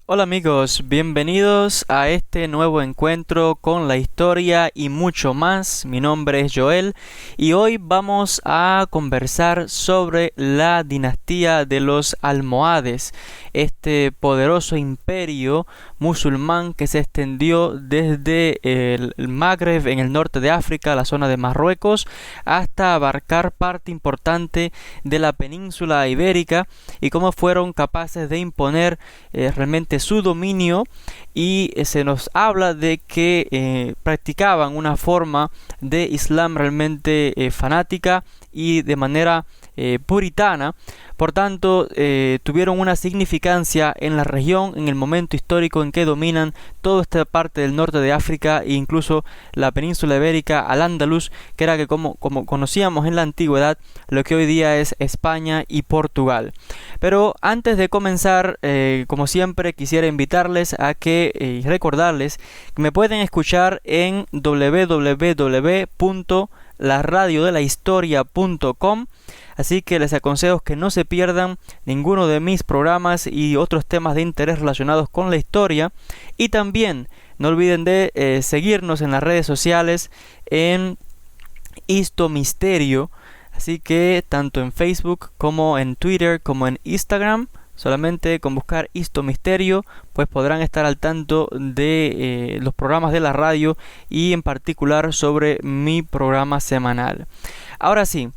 Hola amigos, bienvenidos a este nuevo encuentro con la historia y mucho más. Mi nombre es Joel y hoy vamos a conversar sobre la dinastía de los almohades, este poderoso imperio musulmán que se extendió desde el Magreb en el norte de África, la zona de Marruecos, hasta abarcar parte importante de la península ibérica y cómo fueron capaces de imponer realmente su dominio y se nos habla de que practicaban una forma de Islam realmente fanática y de manera puritana. Por tanto, tuvieron una significancia en la región en el momento histórico en que dominan toda esta parte del norte de África e incluso la península ibérica, al-Ándalus, que era que como conocíamos en la antigüedad lo que hoy día es España y Portugal. Pero antes de comenzar, como siempre, quisiera invitarles a que recordarles que me pueden escuchar en www.laradiodelahistoria.com. Así que les aconsejo que no se pierdan ninguno de mis programas y otros temas de interés relacionados con la historia. Y también no olviden de seguirnos en las redes sociales en Histomisterio. Así que tanto en Facebook como en Twitter como en Instagram, solamente con buscar Histomisterio, pues podrán estar al tanto de los programas de la radio y en particular sobre mi programa semanal. Ahora sí,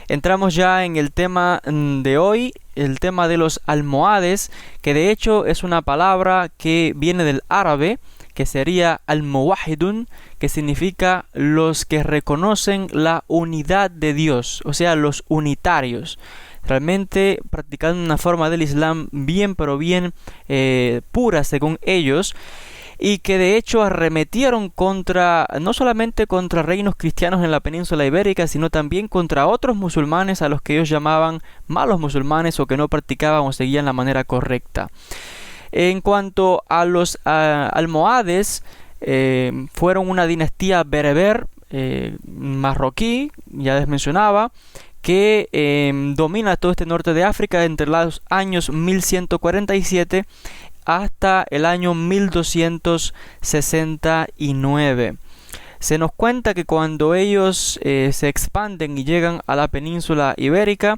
entramos ya en el tema de hoy, el tema de los almohades, que de hecho es una palabra que viene del árabe, que sería al-muwahidun, que significa los que reconocen la unidad de Dios, o sea, los unitarios. Realmente practicando una forma del Islam bien, pero bien pura según ellos, y que de hecho arremetieron no solamente contra reinos cristianos en la península ibérica, sino también contra otros musulmanes a los que ellos llamaban malos musulmanes o que no practicaban o seguían la manera correcta. En cuanto a los almohades, fueron una dinastía bereber marroquí, ya les mencionaba, que domina todo este norte de África entre los años 1147 hasta el año 1269. Se nos cuenta que cuando ellos se expanden y llegan a la península ibérica,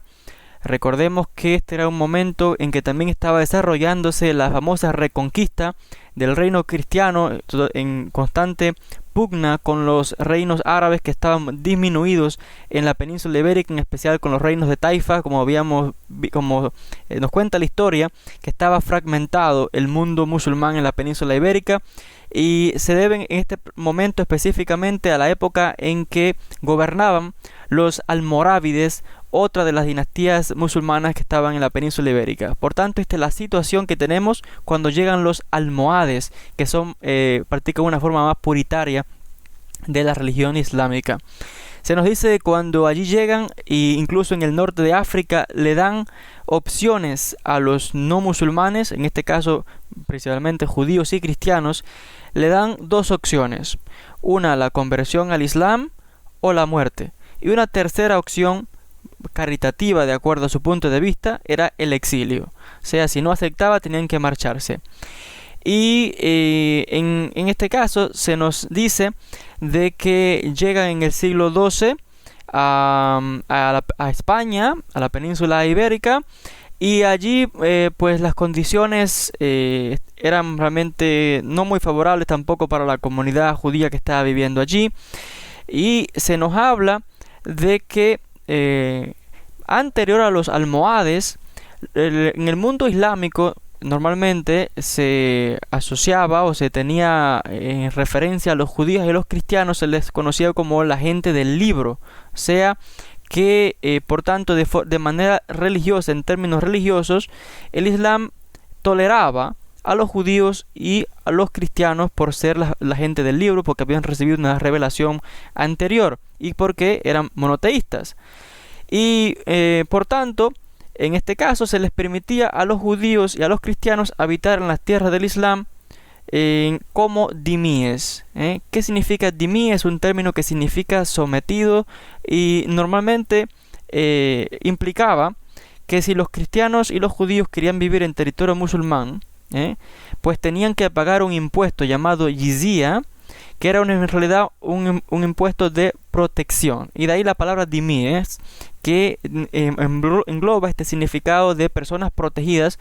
recordemos que este era un momento en que también estaba desarrollándose la famosa reconquista del reino cristiano en constante pugna con los reinos árabes que estaban disminuidos en la península ibérica, en especial con los reinos de Taifa, como nos cuenta la historia, que estaba fragmentado el mundo musulmán en la península ibérica, y se deben en este momento específicamente a la época en que gobernaban los almorávides, otra de las dinastías musulmanas que estaban en la península ibérica. Por tanto, esta es la situación que tenemos cuando llegan los almohades, que practican una forma más puritaria de la religión islámica. Se nos dice que cuando allí llegan, e incluso en el norte de África, le dan opciones a los no musulmanes, en este caso principalmente judíos y cristianos, le dan dos opciones: una, la conversión al Islam, o la muerte, y una tercera opción caritativa, de acuerdo a su punto de vista, era el exilio. O sea, si no aceptaba, tenían que marcharse. Y en este caso se nos dice de que llegan en el siglo XII a España, a la península ibérica, y allí pues las condiciones eran realmente no muy favorables tampoco para la comunidad judía que estaba viviendo allí. Y se nos habla de que anterior a los almohades, en el mundo islámico normalmente se asociaba o se tenía en referencia a los judíos y a los cristianos, se les conocía como la gente del libro, o sea que por tanto de manera religiosa, en términos religiosos, el Islam toleraba a los judíos y a los cristianos por ser la gente del libro, porque habían recibido una revelación anterior y porque eran monoteístas. Y por tanto, en este caso se les permitía a los judíos y a los cristianos habitar en las tierras del Islam como dimíes. ¿Qué significa dimí? Es un término que significa sometido y normalmente implicaba que si los cristianos y los judíos querían vivir en territorio musulmán, pues tenían que pagar un impuesto llamado jizya, que era en realidad un impuesto de protección. Y de ahí la palabra dhimmi, que engloba este significado de personas protegidas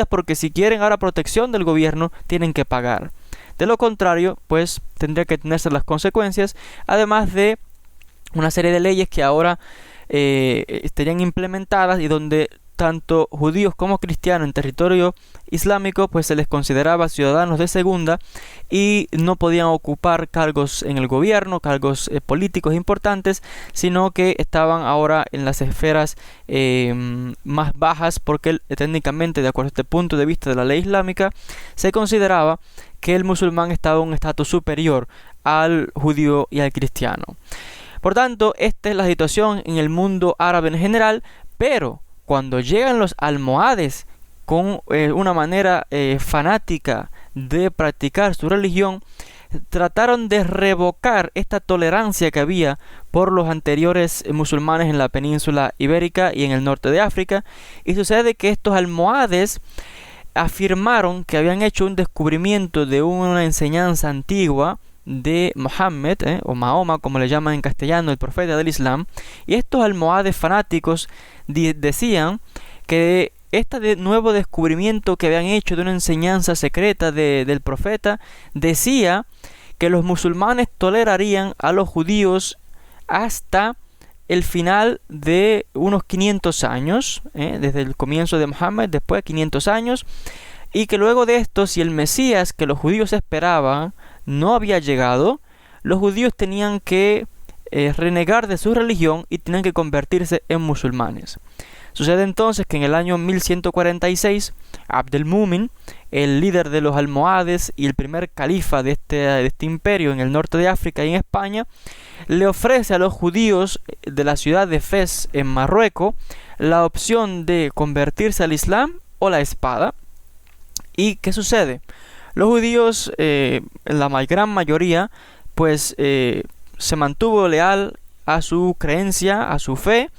porque si quieren ahora protección del gobierno, tienen que pagar. De lo contrario, pues tendría que tenerse las consecuencias, además de una serie de leyes que ahora estarían implementadas y donde tanto judíos como cristianos en territorio islámico pues se les consideraba ciudadanos de segunda y no podían ocupar cargos en el gobierno, cargos políticos importantes, sino que estaban ahora en las esferas más bajas, porque técnicamente, de acuerdo a este punto de vista de la ley islámica, se consideraba que el musulmán estaba en un estatus superior al judío y al cristiano. Por tanto, esta es la situación en el mundo árabe en general, pero cuando llegan los almohades con una manera fanática de practicar su religión, trataron de revocar esta tolerancia que había por los anteriores musulmanes en la península ibérica y en el norte de África, y sucede que estos almohades afirmaron que habían hecho un descubrimiento de una enseñanza antigua de Mohammed, o Mahoma como le llaman en castellano, el profeta del Islam, y estos almohades fanáticos decían que este nuevo descubrimiento que habían hecho de una enseñanza secreta del profeta decía que los musulmanes tolerarían a los judíos hasta el final de unos 500 años, desde el comienzo de Mohammed, después de 500 años, y que luego de esto, si el Mesías que los judíos esperaban no había llegado, los judíos tenían que renegar de su religión y tenían que convertirse en musulmanes. Sucede entonces que en el año 1146, Abd el-Mumin, el líder de los almohades y el primer califa de este imperio en el norte de África y en España, le ofrece a los judíos de la ciudad de Fez en Marruecos la opción de convertirse al Islam o la espada. ¿Y qué sucede? Los judíos, la gran mayoría, pues se mantuvo leal a su creencia, a su fe,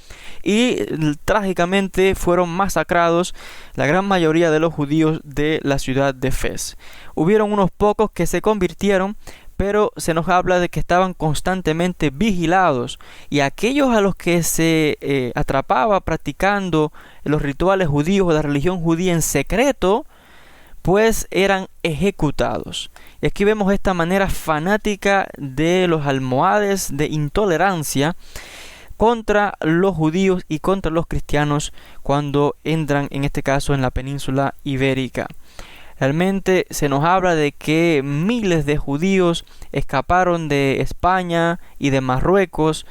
y trágicamente fueron masacrados la gran mayoría de los judíos de la ciudad de Fez. Hubieron unos pocos que se convirtieron, pero se nos habla de que estaban constantemente vigilados, y aquellos a los que se atrapaba practicando los rituales judíos o la religión judía en secreto, pues eran ejecutados. Y aquí vemos esta manera fanática de los almohades de intolerancia contra los judíos y contra los cristianos cuando entran, en este caso, en la península ibérica. Realmente se nos habla de que miles de judíos escaparon de España y de Marruecos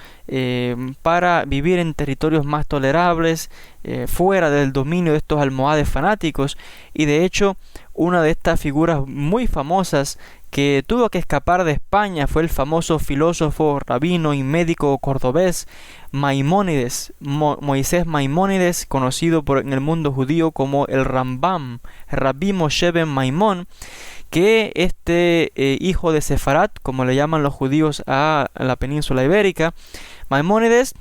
para vivir en territorios más tolerables, fuera del dominio de estos almohades fanáticos. Y de hecho, una de estas figuras muy famosas que tuvo que escapar de España fue el famoso filósofo, rabino y médico cordobés Maimónides, Moisés Maimónides, conocido en el mundo judío como el Rambam, Rabbi Moshe ben Maimón, que hijo de Sefarat, como le llaman los judíos a la península ibérica, Maimónides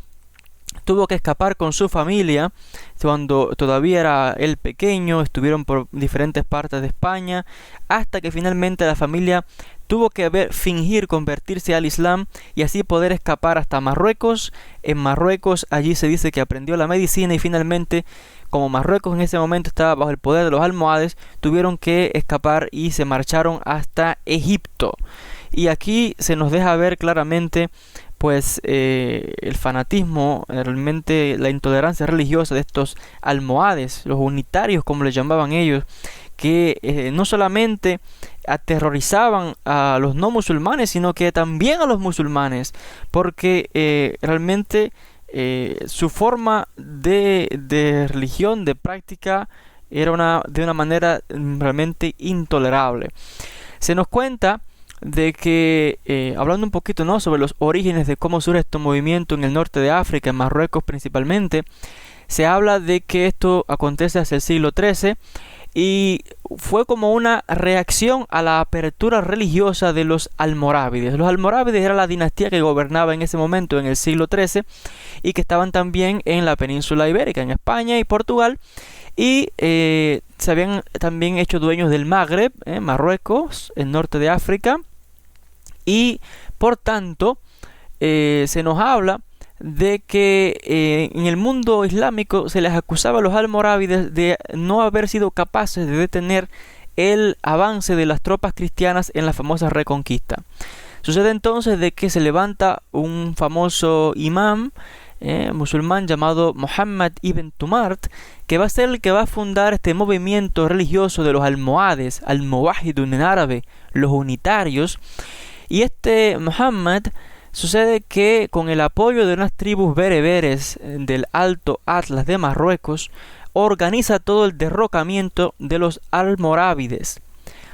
tuvo que escapar con su familia cuando todavía era él pequeño. Estuvieron por diferentes partes de España hasta que finalmente la familia tuvo que fingir convertirse al Islam y así poder escapar hasta Marruecos. En Marruecos allí se dice que aprendió la medicina y finalmente, como Marruecos en ese momento estaba bajo el poder de los almohades, tuvieron que escapar y se marcharon hasta Egipto. Y aquí se nos deja ver claramente pues el fanatismo, realmente la intolerancia religiosa de estos almohades, los unitarios como les llamaban ellos, que no solamente aterrorizaban a los no musulmanes, sino que también a los musulmanes, porque realmente su forma de religión, de práctica, era de una manera realmente intolerable. Se nos cuenta de que, hablando un poquito, ¿no?, sobre los orígenes de cómo surge este movimiento en el norte de África, en Marruecos principalmente, se habla de que esto acontece hacia el siglo XIII y fue como una reacción a la apertura religiosa de los almorávides. Los almorávides era la dinastía que gobernaba en ese momento, en el siglo XIII, y que estaban también en la península ibérica, en España y Portugal, y se habían también hecho dueños del Magreb, Marruecos, el norte de África, y por tanto se nos habla de que en el mundo islámico se les acusaba a los almorávides de no haber sido capaces de detener el avance de las tropas cristianas en la famosa Reconquista. Sucede entonces de que se levanta un famoso imam musulmán llamado Muhammad ibn Tumart, que va a ser el que va a fundar este movimiento religioso de los almohades, al-Muwahhidun en árabe, los unitarios. Y este Muhammad, sucede que con el apoyo de unas tribus bereberes del Alto Atlas de Marruecos, organiza todo el derrocamiento de los almorávides.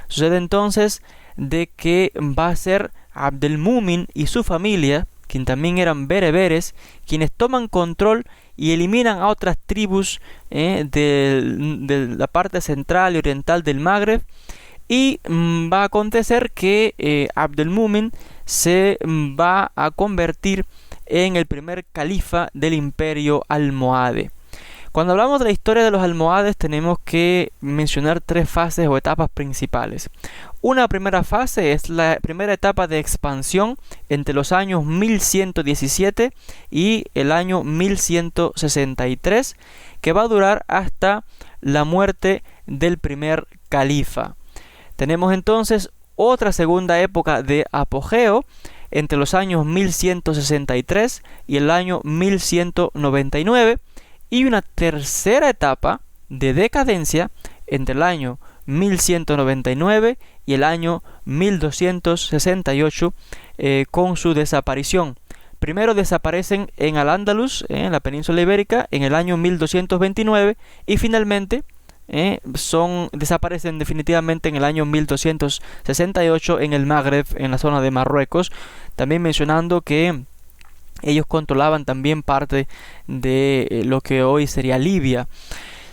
Sucede entonces de que va a ser Abdelmumin y su familia, quien también eran bereberes, quienes toman control y eliminan a otras tribus de la parte central y oriental del Magreb. Y va a acontecer que Abdelmumin se va a convertir en el primer califa del imperio almohade. Cuando hablamos de la historia de los almohades, tenemos que mencionar tres fases o etapas principales. Una primera fase es la primera etapa de expansión entre los años 1117 y el año 1163, que va a durar hasta la muerte del primer califa. Tenemos entonces otra segunda época de apogeo entre los años 1163 y el año 1199, y una tercera etapa de decadencia entre el año 1199 y el año 1268 con su desaparición. Primero desaparecen en Al-Ándalus, en la península ibérica, en el año 1229, y finalmente desaparecen definitivamente en el año 1268 en el Magreb, en la zona de Marruecos, también mencionando que ellos controlaban también parte de lo que hoy sería Libia.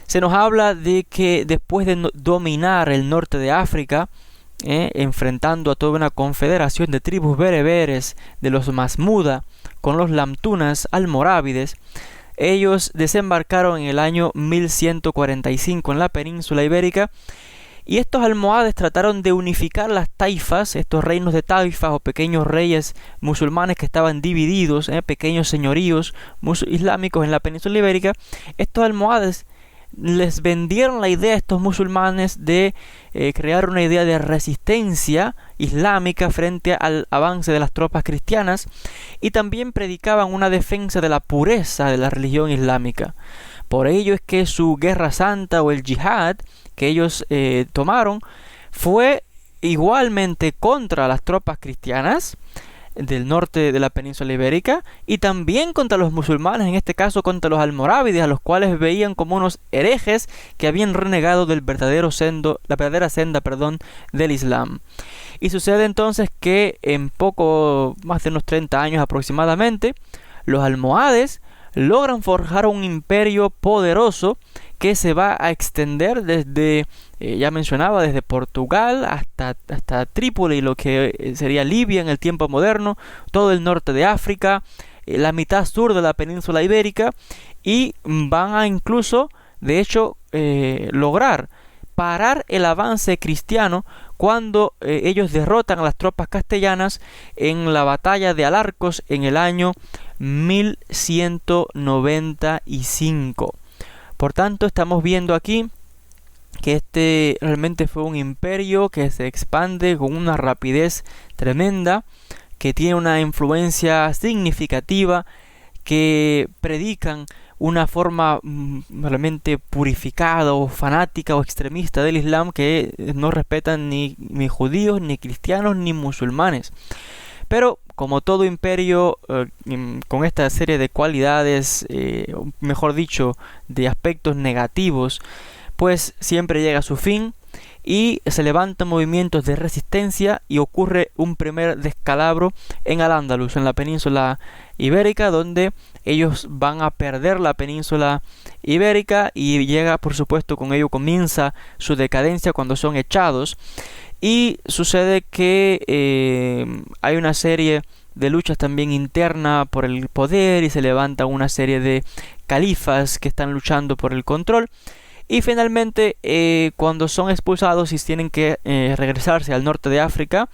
Se nos habla de que después de dominar el norte de África, enfrentando a toda una confederación de tribus bereberes de los Masmuda con los lamtunas almorávides, ellos desembarcaron en el año 1145 en la península ibérica, y estos almohades trataron de unificar las taifas, estos reinos de taifas o pequeños reyes musulmanes que estaban divididos, pequeños señoríos islámicos en la península ibérica. Estos almohades les vendieron la idea a estos musulmanes de crear una idea de resistencia islámica frente al avance de las tropas cristianas, y también predicaban una defensa de la pureza de la religión islámica. Por ello es que su guerra santa o el yihad que ellos tomaron fue igualmente contra las tropas cristianas del norte de la península ibérica, y también contra los musulmanes, en este caso contra los almorávides, a los cuales veían como unos herejes que habían renegado la verdadera senda del Islam. Y sucede entonces que en poco más de unos 30 años aproximadamente, los almohades logran forjar un imperio poderoso que se va a extender desde, ya mencionaba, desde Portugal hasta Trípoli, lo que sería Libia en el tiempo moderno, todo el norte de África, la mitad sur de la península ibérica, y van a incluso, de hecho, lograr parar el avance cristiano cuando ellos derrotan a las tropas castellanas en la batalla de Alarcos en el año 1195. Por tanto, estamos viendo aquí que este realmente fue un imperio que se expande con una rapidez tremenda, que tiene una influencia significativa, que predican una forma realmente purificada o fanática o extremista del Islam, que no respetan ni judíos, ni cristianos, ni musulmanes. Pero como todo imperio con esta serie de cualidades, mejor dicho, de aspectos negativos, pues siempre llega a su fin y se levantan movimientos de resistencia, y ocurre un primer descalabro en Al-Ándalus, en la península ibérica, donde ellos van a perder la península ibérica, y llega, por supuesto, con ello comienza su decadencia cuando son echados. Y sucede que hay una serie de luchas también interna por el poder, y se levanta una serie de califas que están luchando por el control. Y finalmente, cuando son expulsados y tienen que regresarse al norte de África,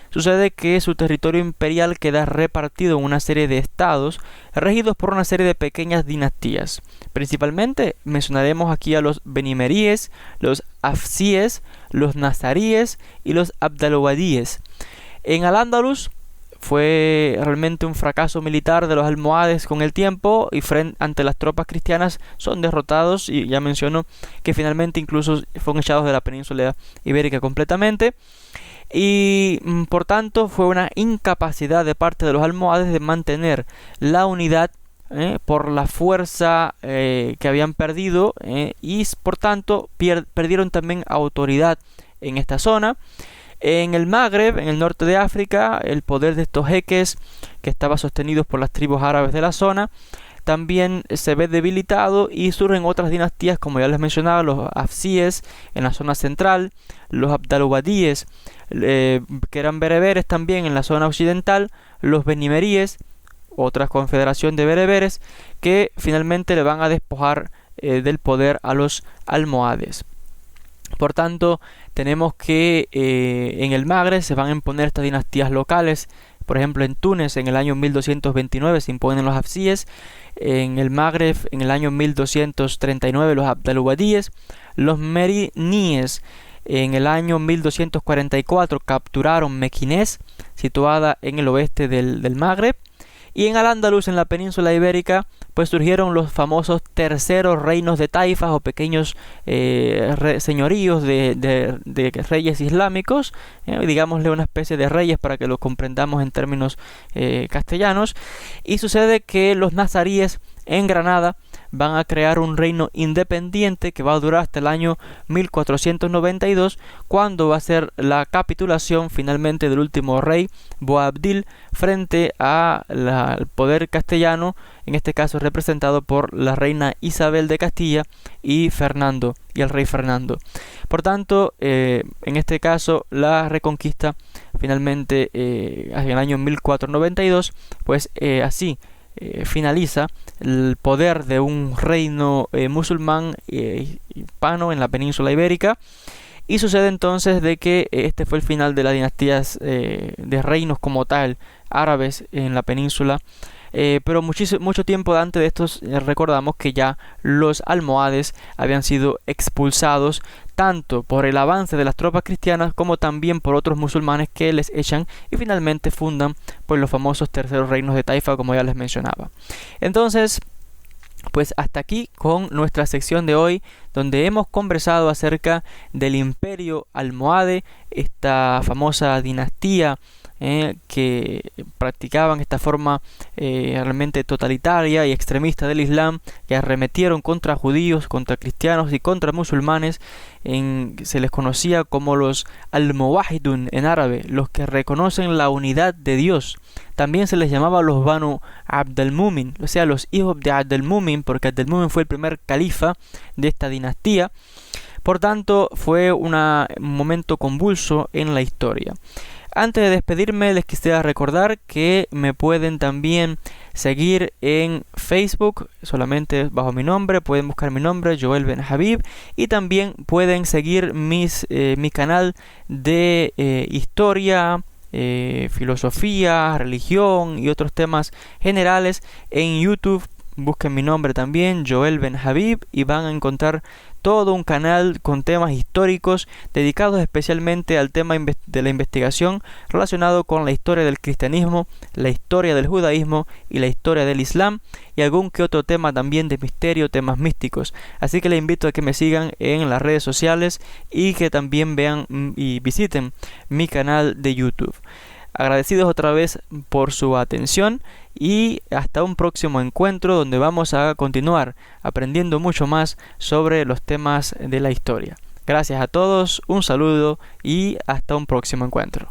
sucede que su territorio imperial queda repartido en una serie de estados regidos por una serie de pequeñas dinastías. Principalmente mencionaremos aquí a los benimeríes, los afsíes, los nazaríes y los abdalowadies. En Al-Ándalus fue realmente un fracaso militar de los almohades con el tiempo, y ante las tropas cristianas son derrotados, y ya menciono que finalmente incluso fueron echados de la península ibérica completamente. Y por tanto fue una incapacidad de parte de los almohades de mantener la unidad por la fuerza que habían perdido, y por tanto perdieron también autoridad en esta zona. En el Magreb, en el norte de África, el poder de estos jeques, que estaba sostenido por las tribus árabes de la zona, también se ve debilitado, y surgen otras dinastías, como ya les mencionaba, los afsíes en la zona central, los abdalowadies, que eran bereberes también en la zona occidental, los benimeríes, otra confederación de bereberes, que finalmente le van a despojar del poder a los almohades. Por tanto, tenemos que en el Magreb se van a imponer estas dinastías locales. Por ejemplo, en Túnez en el año 1229 se imponen los afsíes. En el Magreb en el año 1239 los abdalowadies. Los meriníes en el año 1244 capturaron Mequinez, situada en el oeste del Magreb. Y en Al-Ándalus, en la península ibérica, pues surgieron los famosos terceros reinos de taifas, o pequeños señoríos de reyes islámicos, digámosle una especie de reyes para que lo comprendamos en términos castellanos. Y sucede que los nazaríes en Granada van a crear un reino independiente que va a durar hasta el año 1492, cuando va a ser la capitulación finalmente del último rey, Boabdil, frente al poder castellano, en este caso representado por la reina Isabel de Castilla y el rey Fernando. Por tanto, en este caso la reconquista finalmente hacia el año 1492, pues así finaliza el poder de un reino musulmán hispano en la península ibérica. Y sucede entonces de que este fue el final de las dinastías de reinos como tal árabes en la península. Pero mucho tiempo antes de estos recordamos que ya los almohades habían sido expulsados, tanto por el avance de las tropas cristianas como también por otros musulmanes que les echan, y finalmente fundan pues los famosos terceros reinos de Taifa, como ya les mencionaba. Entonces, pues hasta aquí con nuestra sección de hoy, donde hemos conversado acerca del imperio almohade, esta famosa dinastía que practicaban esta forma realmente totalitaria y extremista del Islam, que arremetieron contra judíos, contra cristianos y contra musulmanes. Se les conocía como los almowahidun en árabe, los que reconocen la unidad de Dios. También se les llamaba los Banu Abdelmumin, o sea, los hijos de Abdelmumin, porque Abdelmumin fue el primer califa de esta dinastía. Por tanto, fue un momento convulso en la historia. Antes de despedirme, les quisiera recordar que me pueden también seguir en Facebook, solamente bajo mi nombre. Pueden buscar mi nombre, Joel Ben Habib, y también pueden seguir mi canal de historia, filosofía, religión y otros temas generales en YouTube. Busquen mi nombre también, Joel Ben Habib, y van a encontrar todo un canal con temas históricos dedicados especialmente al tema de la investigación relacionado con la historia del cristianismo, la historia del judaísmo y la historia del islam, y algún que otro tema también de misterio, temas místicos. Así que les invito a que me sigan en las redes sociales y que también vean y visiten mi canal de YouTube. Agradecidos otra vez por su atención, y hasta un próximo encuentro donde vamos a continuar aprendiendo mucho más sobre los temas de la historia. Gracias a todos, un saludo y hasta un próximo encuentro.